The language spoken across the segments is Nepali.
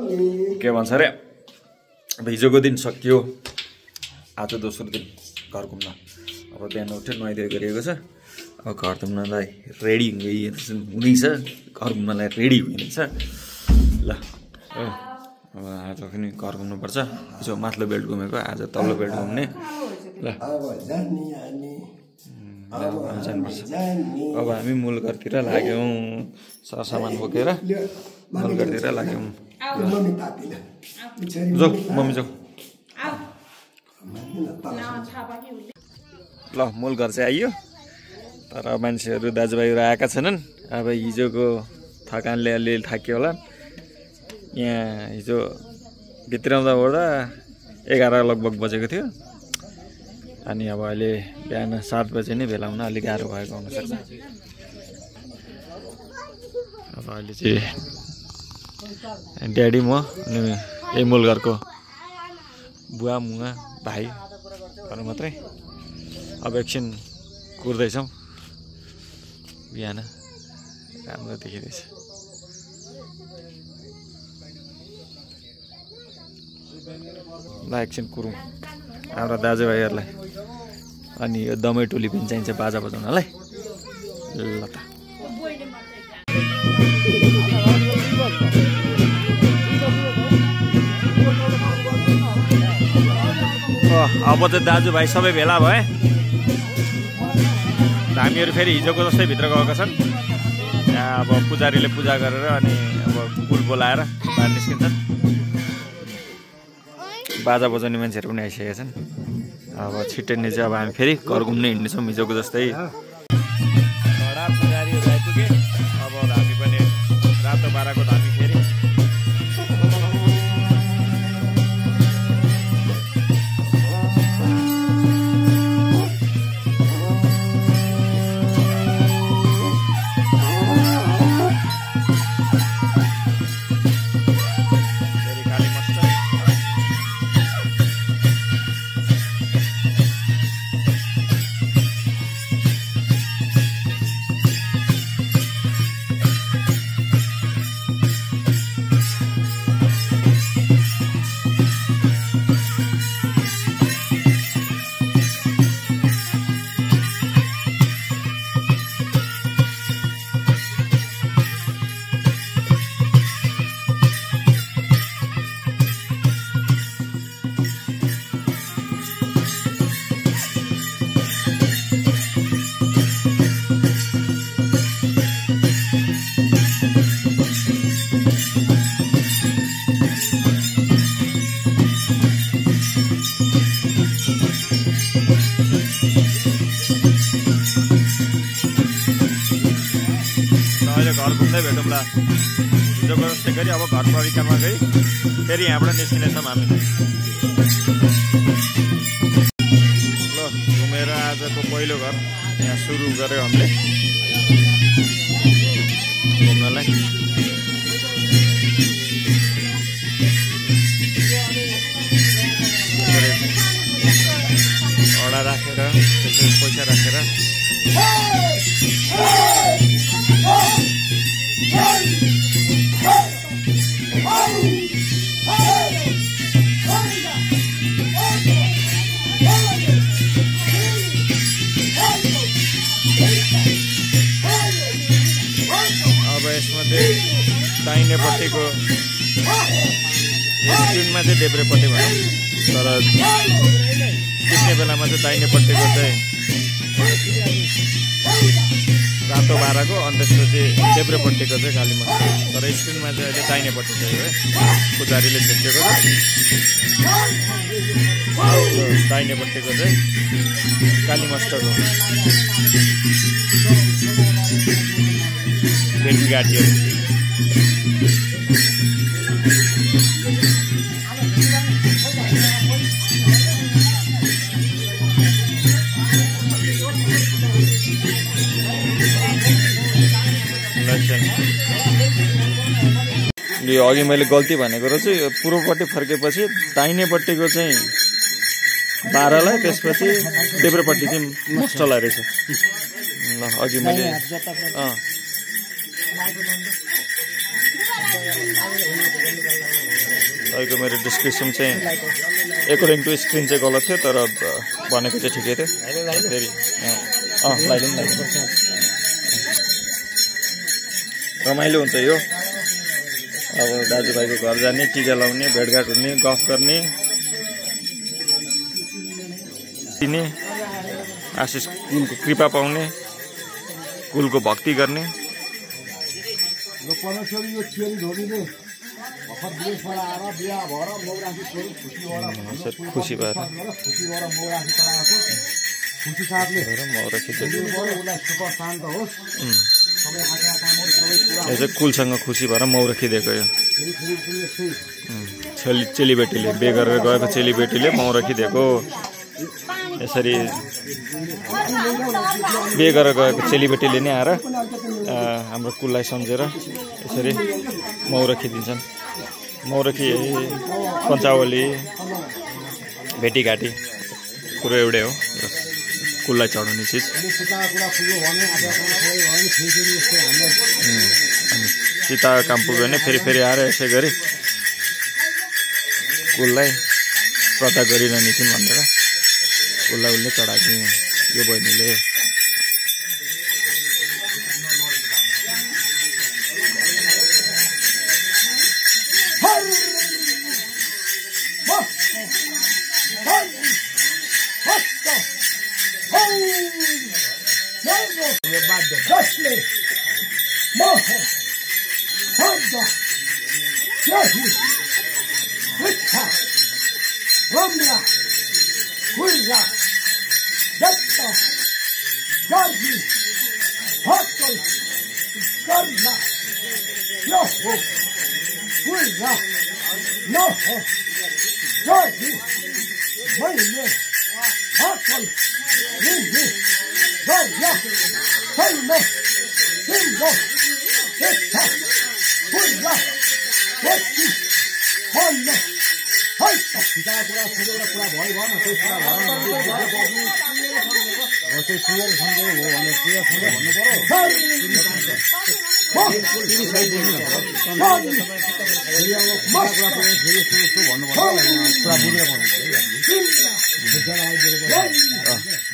के भन्छ अरे अब हिजोको दिन सकियो आज दोस्रो दिन घर घुम्न अब बिहान उठ्यो नुहाइधुवाइ गरिएको छ अब घर घुम्नलाई रेडी हुँदैछ घर घुम्नलाई रेडी हुँदैछ ल अब आज पनि घर घुम्नुपर्छ हिजो माथिल्लो बेल्ट घुमेको आज तल्लो बेल्ट घुम्ने ल जानुपर्छ अब हामी मूलघरतिर लाग्यौँ सरसामान बोकेर मूलघरतिर लाग्यौँ जाऊ मम्मी जाऊ ल मूलघर चाहिँ आइयो तर मान्छेहरू दाजुभाइहरू आएका छैनन् अब हिजोको थकानले अलिअलि थाकियो होला यहाँ हिजो भित्राउँदा ओर्दा 11 लगभग बजेको थियो अनि अब अहिले बिहान 7 बजे नै भेला हुन अलिक गाह्रो भएको हुनसक्छ अब अहिले चाहिँ ड्याडी म अनि यही मूलघरको बुवा मुवा भाइहरू मात्रै अब एकछिन कुर्दैछौँ बिहान राम्रो देखिँदैछ ल एकछिन कुरौँ हाम्रो दाजुभाइहरूलाई अनि यो दमै टोली पनि चाहिन्छ बाजा बजाउनलाई ल त अब चाहिँ दाजुभाइ सबै भेला भए हामीहरू फेरि हिजोको जस्तै भित्र गएका छन् यहाँ अब पुजारीले पूजा गरेर अनि अब फुल बोलाएर बाहिर निस्किन्छन् बाजा बजाउने मान्छेहरू पनि आइसकेका छन् अब छिट्टै नै चाहिँ अब हामी फेरि घर घुम्ने हिँड्नेछौँ हिजोको जस्तै पुजारीहरू आइपुगे अब हामी पनि रातो बाराको धामी फेरि घर घुम्दै भेटौँला हिजोको जस्तै गरी अब घर परिक्रमा गई फेरि यहाँबाट निस्किनेछौँ हामी ल घुमेर आजको पहिलो घर यहाँ सुरु गऱ्यौँ हामीले घुम्नलाई अडा राखेर त्यसरी पैसा राखेर अब यसमध्ये दाहिनेपट्टिको स्क्रिनमा चाहिँ देब्रेपट्टि भनौँ तर टिप्ने बेलामा चाहिँ दाहिनेपट्टिको चाहिँ रातो बाराको अनि त्यसपछि देब्रेपट्टिको चाहिँ काली मन्दिर तर स्क्रिनमा चाहिँ अहिले दाहिनेपट्टि चाहिँ है पुजारीले झुक्केको छ दाहिनेपट्टिको चाहिँ काली मस्टको भेटघाटीहरू यो अघि मैले गल्ती भनेको रहेछु यो पूर्वपट्टि फर्केपछि दाहिनेपट्टिको चाहिँ बाह्रलाई त्यसपछि देब्रेपट्टि चाहिँ मस्टलाई रहेछ ल अघि मैले तपाईँको मेरो डिस्क्रिप्सन चाहिँ एकर्डिङ टु स्क्रिन चाहिँ गलत थियो, तर भनेको चाहिँ ठिकै थियो। फेरि रमाइलो हुन्छ यो। अब दाजुभाइको घर जाने, टिका लाउने, भेटघाट हुने, गफ गर्ने, दिने, आशिष कुलको कृपा पाउने, कुलको भक्ति गर्ने। खुसी भएर कुलसँग खुसी भएर मौरा खिदेको यो चेलीबेटीले, बे गरेर गएको चेलीबेटीले मौरा खिदेको। यसरी बे गरेर गएको चेलीबेटीले नै आएर हाम्रो कुललाई सम्झेर यसरी मौरा खिदिन्छन्। मौरखी पञ्चावली भेटीघाटी कुरो एउटै हो, कुललाई चढाउने चिज। सीता काम पुग्यो भने फेरि फेरि आएर यसै गरी कुललाई प्रताप गरिरहने छिन् भनेर कुललाई उसले चढाएको यो बहिनीले।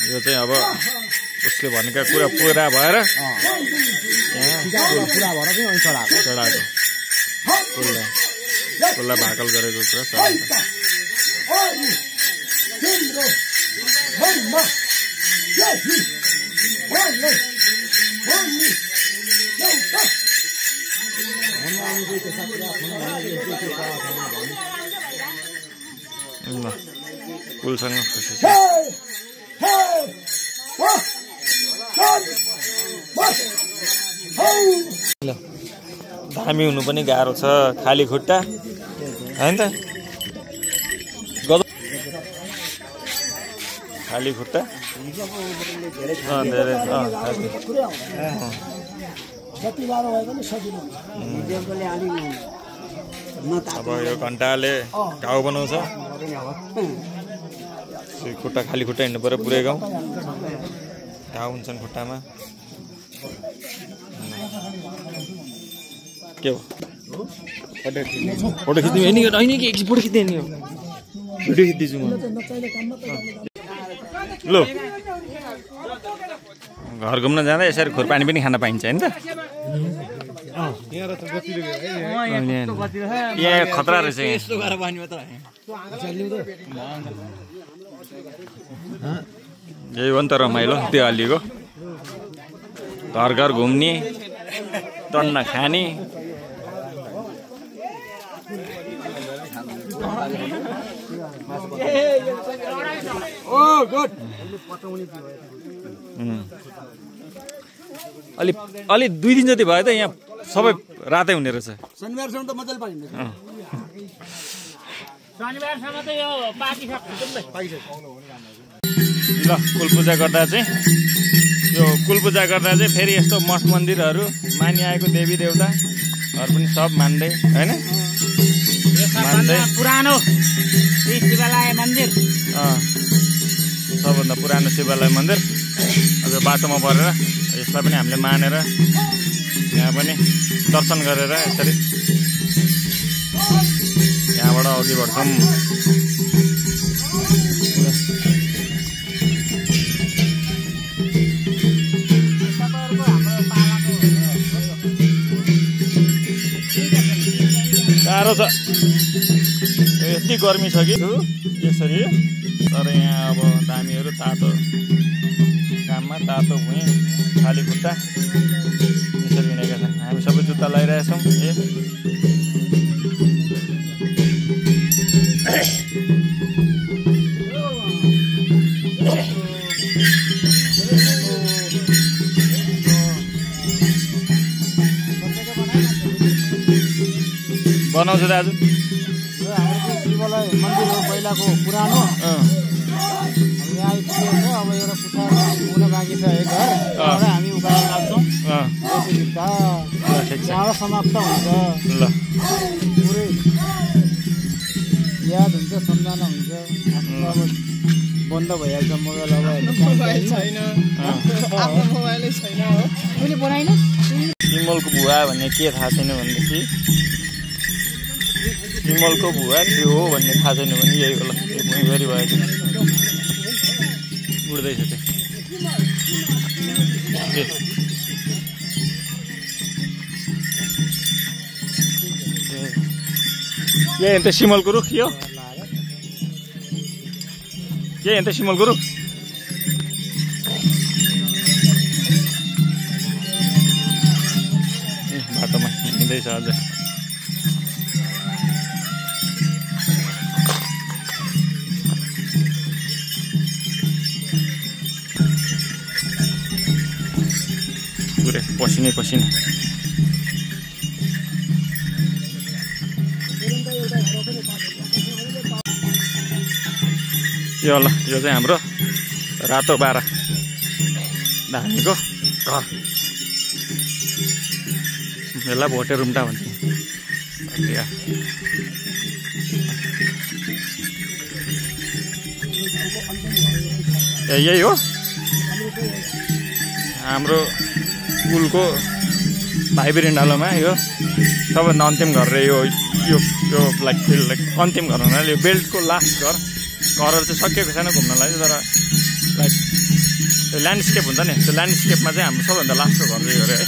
यो चाहिँ अब उसले भनेका कुरा पुरा भएर चढाएको कुललाई भाकल गरेको कुरा चढाएको। कुलसँग खुसी छ। धामी हुनु पनि गाह्रो छ, खाली खुट्टा होइन त, खाली खुट्टा धेरै अब यो घन्टाले घाउ बनाउँछ। खुट्टा खाली खुट्टा हिँड्नु पऱ्यो पुरै गाउँ, घाउ हुन्छन् खुट्टामा। के हो फोटो खिच्नु होइन कि एकछिन फोटो खिच्दैन नि, भिडियो खिच्दैछु म। ल घर घुम्न जाँदा यसरी खोरपानी पनि खान पाइन्छ होइन त। यहाँ खतरा रहेछ, यही हो नि त रमाइलो त्यो अलिको। घर घर घुम्ने, टन्न खाने, अलि 2 दिन जति भयो त यहाँ सबै रातै हुने रहेछ। शनिबारसम्म त मजाले पाइन्छ। शनिबारसम्म त यो पार्टी ल कुल पूजा गर्दा चाहिँ फेरि यस्तो मठ मन्दिरहरू मानिआएको देवी देवताहरू पनि सब मान्दै होइन, मान्दै पुरानो शिवालय मन्दिर, सबभन्दा पुरानो शिवालय मन्दिर अब बाटोमा परेर यसलाई पनि हामीले मानेर यहाँ पनि दर्शन गरेर यसरी यहाँबाट यहाँबाट अघि बढ्छौँ। गाह्रो छ, यति गर्मी छ कि यसरी। तर यहाँ अब दामीहरू तातो काममा, तातो भुइँ, खाली खुट्टा यसरी हिँडेका छन्। हामी सबै जुत्ता लगाइरहेछौँ। बनाउँछु दाजु। हाम्रो शिवालय मन्दिर हो पहिलाको पुरानो। यहाँ आइपुगेको छ। अब एउटा पुछारमा हुन बाँकी छ एक घर, त्यहाँबाट हामी उकालो लाग्छौँ। त्यहाँबाट समाप्त हुन्छ। ल पुरै याद हुन्छ, सम्झना हुन्छ। आफ्नो अब बन्द भइहाल्छ मोबाइल। अब छैन, आफ्नो मोबाइलै छैन हो। मैले बनाइन विमलको भुवा भन्ने के थाहा छैन भनेदेखि, विमलको भुवा के हो भन्ने थाहा छैन भने यही होला। यो भुइँभरि भएको उड्दैछ त्यो। यही अन्त सिमलको रुख यो, यही अन्त सिमलको रुख। बाटोमा हिँड्दैछ अझ। पुरै पसिनै पसिना। यो ल, यो चाहिँ हाम्रो रातो बारा धामीको घर। यसलाई भोटे रुम्टा भन्छ। यही हो हाम्रो स्कुलको भाइ बिरेन्डालोमा। यो सबभन्दा अन्तिम घर रे यो लाइक अन्तिम घर हुनाले यो बेल्टको लास्ट घरहरू चाहिँ सकिएको छैन घुम्नलाई। तर लाइक त्यो ल्यान्डस्केप हुन्छ नि, त्यो ल्यान्डस्केपमा चाहिँ हाम्रो सबभन्दा लास्टको घर चाहिँ हो अरे है।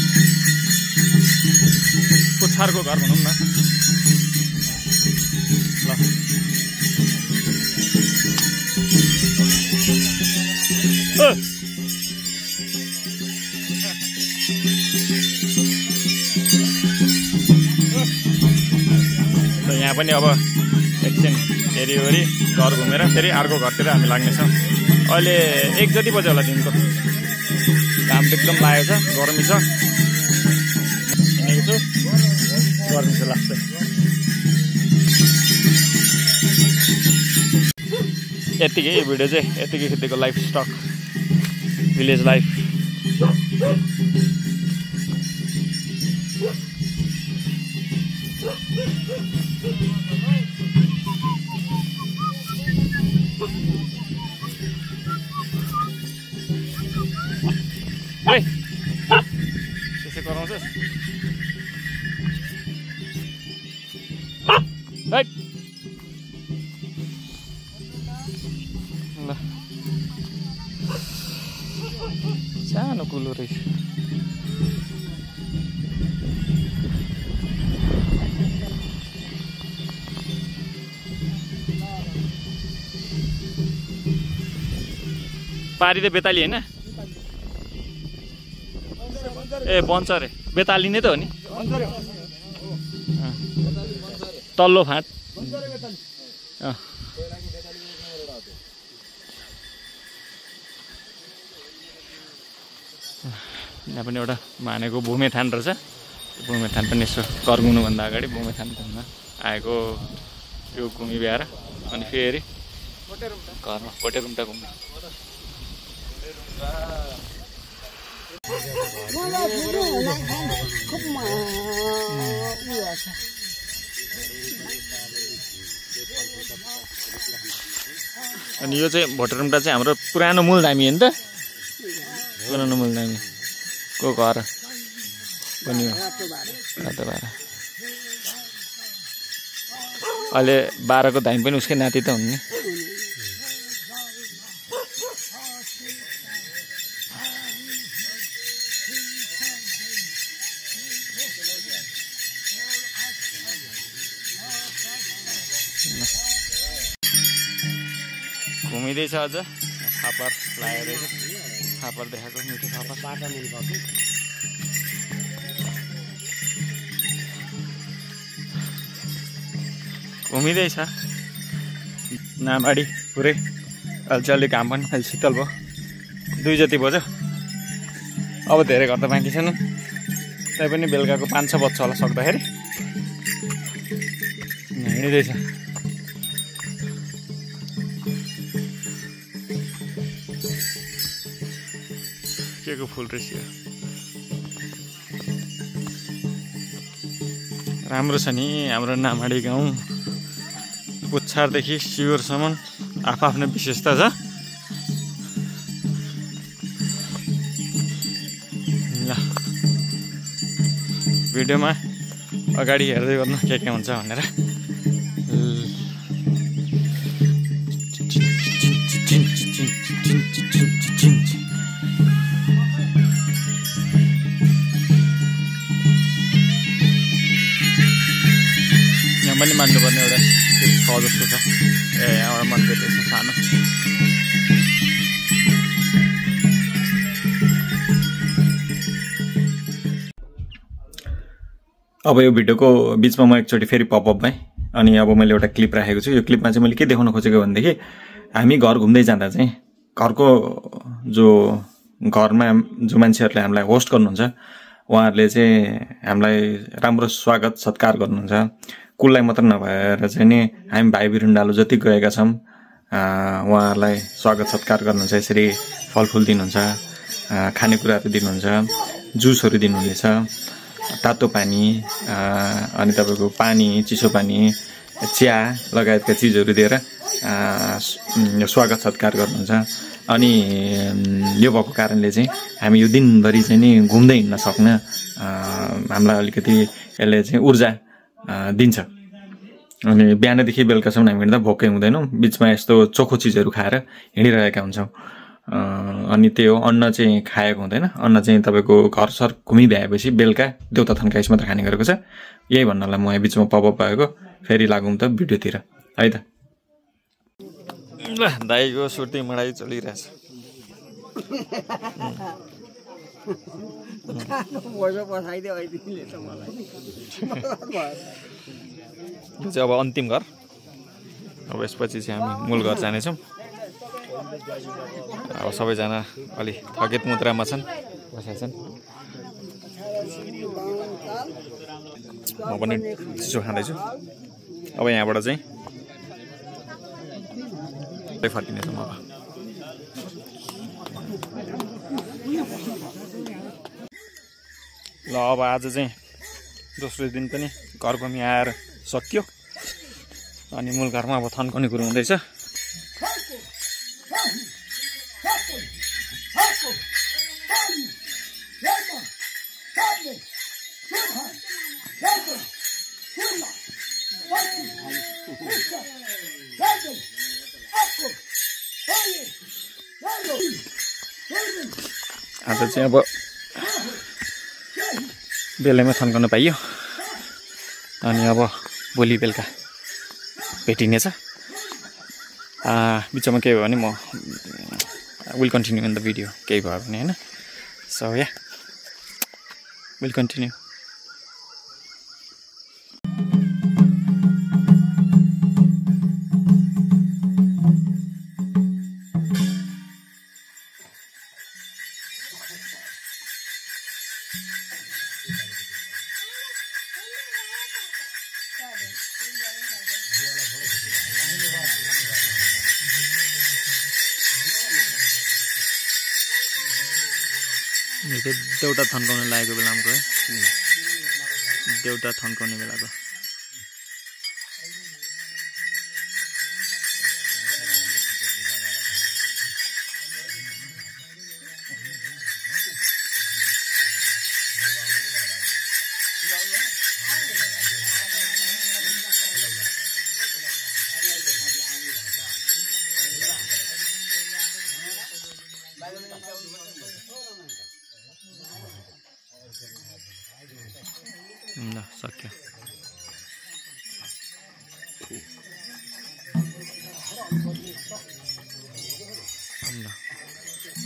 पुच्छारको घर भनौँ न। ल यहाँ पनि अब एकछिन हेरिवरि घर घुमेर फेरि अर्को घरतिर हामी लाग्नेछौँ। अहिले 1 जति बज्यो होला दिनको। घाम एकदम लागेको छ, गर्मी छ। हिँडेको छु, गर्मी छ लाग्छ। यतिकै यो भिडियो चाहिँ यतिकै खेतीको लाइफ स्टक, भिलेज लाइफ। त्यसै कराउँछस्? ल सानो कुलो रहेछ। पारी त बेताली होइन? ए बन्छ अरे, बेताली नै त हो नि। तल्लो फाँट। यहाँ पनि एउटा मानेको भूमेथान रहेछ। भूमेथान पनि यसो घर घुम्नुभन्दा अगाडि भूमेथानमा आएको यो घुमि भ्याएर अनि फेरि घरमा भोटेरुम्टा घुम्ने। अनि यो चाहिँ भोटेरुम्टा चाहिँ हाम्रो पुरानो मूलधामी हो नि त। पुरानो मूलधामी को घर पनि हो। रातो भाडा अहिले 12 को धाइन पनि उसकै नाति त हुन् नि। घुमिँदैछ अझ फापर लागेर फापर देखाएको मिठो फापर बाटा मुनि पर्छ। घुमिँदैछ नामाडी पुरै। अहिले चाहिँ अलिक घाम पनि अहिले शीतल भयो 2 जति बज्यो। अब धेरै घर त बाँकी छैन, तै पनि बेलुकाको 5-6 बज्छ होला सक्दाखेरि। हिँडिँदैछ के को फुल रहेछ यो, राम्रो छ नि हाम्रो नामाडी गाउँ। पुच्छारदेखि शिविरसम्म आफ्नै विशेषता छ। ल भिडियोमा अगाडि हेर्दै गर्नु के हुन्छ भनेर। यहाँ पनि मान्नुपर्ने एउटा छ जस्तो छ। यहाँबाट मन्दिर रहेछ सानो। अब यो भिडियोको बिचमा म एकचोटि फेरि पपअप भएँ। अनि अब मैले एउटा क्लिप राखेको छु। यो क्लिपमा चाहिँ मैले के देखाउन खोजेको भनेदेखि हामी घर घुम्दै जाँदा चाहिँ घरको जो घरमा जो मान्छेहरूले हामीलाई होस्ट गर्नुहुन्छ उहाँहरूले चाहिँ हामीलाई राम्रो स्वागत सत्कार गर्नुहुन्छ। कुललाई मात्र नभएर चाहिँ नि हामी भाइ बिरुन्डालो जति गएका छौँ उहाँहरूलाई स्वागत सत्कार गर्नुहुन्छ। यसरी फलफुल दिनुहुन्छ, खानेकुराहरू दिनुहुन्छ, जुसहरू दिनुहुनेछ, तातो पानी, अनि तपाईँको पानी, चिसो पानी, चिया लगायतका चिजहरू दिएर स्वागत सत्कार गर्नुहुन्छ। अनि यो भएको कारणले चाहिँ हामी यो दिनभरि चाहिँ नि घुम्दै हिँड्न सक्न हामीलाई अलिकति यसले चाहिँ ऊर्जा दिन्छ। अनि बिहानदेखि बेलुकासम्म हामी हिँड्दा भोकै हुँदैनौँ, बिचमा यस्तो चोखो चिजहरू खाएर हिँडिरहेका हुन्छौँ। अनि त्यही हो, अन्न चाहिँ खाएको हुँदैन। अन्न चाहिँ तपाईँको घर सर घुमिभ्याएपछि बेलुका देउता थन्काइस मात्र खाने गरेको छ। यही भन्नलाई म यहाँ बिचमा पपअप भएको। फेरि लागौँ त भिडियोतिर है त। ल दाइको सुर्ती मडाइ चलिरहेछ। यो चाहिँ अब अन्तिम घर। अब यसपछि चाहिँ हामी मूल घर जानेछौँ। अब सबैजना अलि थकित मुद्रामा छन्, बसेका छन्। म पनि चिसो खाँदैछु। अब यहाँबाट चाहिँ फर्किनेछौँ। अब ल अब आज चाहिँ दोस्रो दिन पनि घर घुमि आएर सकियो। अनि मूल घरमा अब थन्काउने कुरो हुँदैछ। आज चाहिँ अब बेलैमा थन्काउन पाइयो। अनि अब भोलि बेलुका भेटिनेछ। बिचमा केही भयो भने म will continue in the video, केही भयो भने होइन। So yeah will continue. देउटा थन्काउने लागेको बेलाको है, देउटा थन्काउने बेलाको।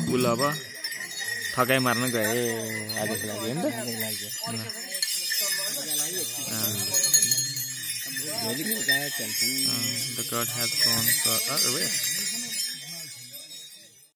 पुल अब ठगाई मार्न गए आजको लागि हैन त The god has gone for a rest.